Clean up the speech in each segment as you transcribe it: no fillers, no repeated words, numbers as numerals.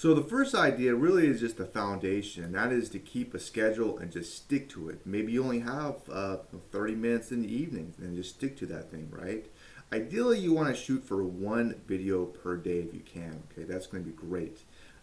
So the first idea really is just the foundation. That is to keep a schedule and just stick to it. Maybe you only have 30 minutes in the evening and just stick to that thing, right? Ideally, you want to shoot for one video per day if you can. Okay, that's going to be great.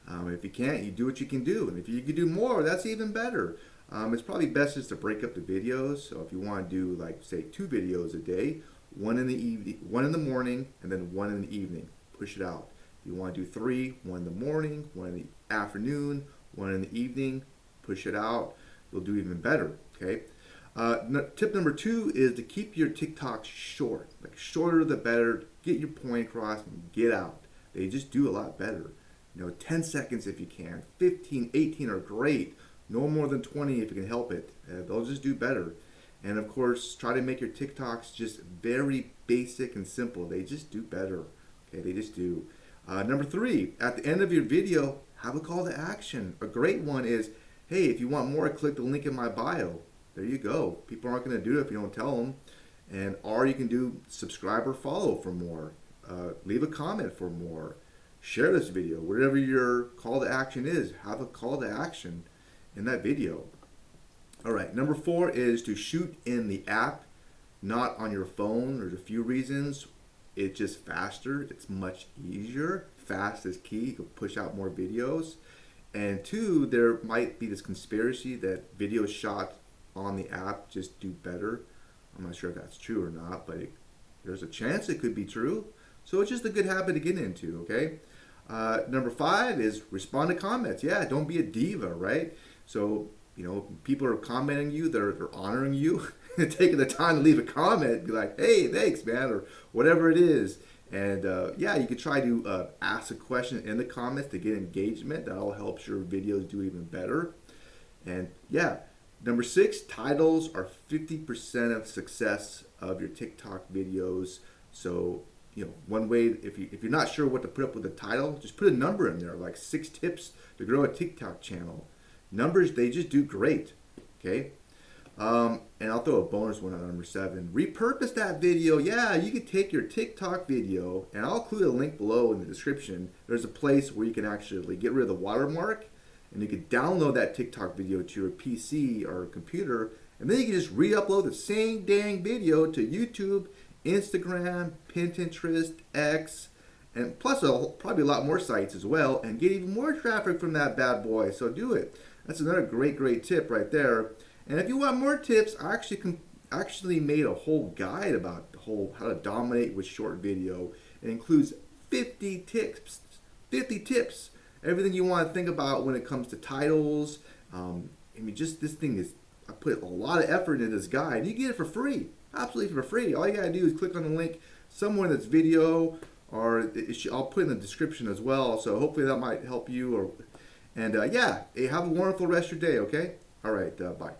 If you can't, you do what you can do. And if you can do more, that's even better. It's probably best just to break up the videos. So if you want to do like say 2 videos a day, one in the evening, one in the morning, and then one in the evening. Push it out. If you want to do 3, one in the morning, one in the afternoon, one in the evening, push it out. You'll do even better. Okay. Tip number 2 is to keep your TikToks short. Like shorter the better. Get your point across and get out. They just do a lot better. 10 seconds if you can. 15, 18 are great. No more than 20 if you can help it. They'll just do better. And of course, try to make your TikToks just very basic and simple. They just do better. Okay, they just do. Number 3, at the end of your video, have a call to action. A great one is, hey, if you want more, click the link in my bio. There you go. People aren't going to do it if you don't tell them. Or you can do subscribe or follow for more. Leave a comment for more. Share this video. Whatever your call to action is, have a call to action in that video. All right, number 4 is to shoot in the app, not on your phone. There's a few reasons. It's just faster. It's much easier. Fast is key. You can push out more videos. And 2, there might be this conspiracy that videos shot on the app just do better. I'm not sure if that's true or not, but there's a chance it could be true. So it's just a good habit to get into, okay? Number 5 is respond to comments. Yeah, don't be a diva, right? So, people are commenting you, they're honoring you, taking the time to leave a comment, be like, hey, thanks, man, or whatever it is. And yeah, you could try to ask a question in the comments to get engagement. That all helps your videos do even better. And yeah, number 6, titles are 50% of success of your TikTok videos. So, one way, if you're not sure what to put up with the title, just put a number in there, like 6 tips to grow a TikTok channel. Numbers, they just do great, okay? And I'll throw a bonus one on number 7. Repurpose that video. Yeah, you could take your TikTok video, and I'll include a link below in the description. There's a place where you can actually get rid of the watermark, and you can download that TikTok video to your PC or computer, and then you can just re-upload the same dang video to YouTube, Instagram, Pinterest, X, and plus probably a lot more sites as well, and get even more traffic from that bad boy. So do it. That's another great tip right there. And if you want more tips, I actually made a whole guide about how to dominate with short video. It includes 50 tips. 50 tips. Everything you want to think about when it comes to titles. Just this thing is, I put a lot of effort into this guide. You get it for free. Absolutely for free. All you gotta do is click on the link somewhere in this video, or I'll put in the description as well. So hopefully that might help you. Yeah, hey, have a wonderful rest of your day. Okay. All right. Bye.